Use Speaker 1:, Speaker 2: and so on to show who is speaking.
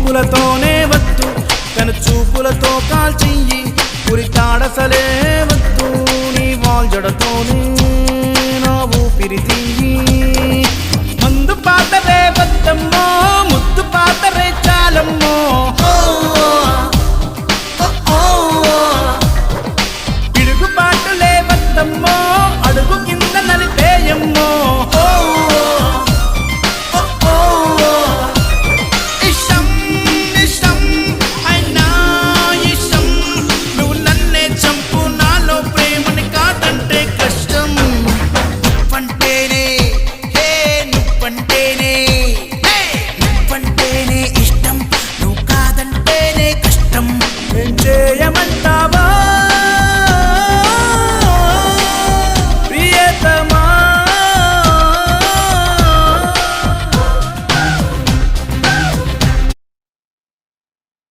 Speaker 1: చూపులతోనే వద్దు కను చూపులతో కాల్చెయ్యి ఉరితాడసలే వద్దు నీ వాల్జడతోనే నా ఊపిరి తీయి మందు పాతరే వద్దమ్మో ముద్దు పాతరే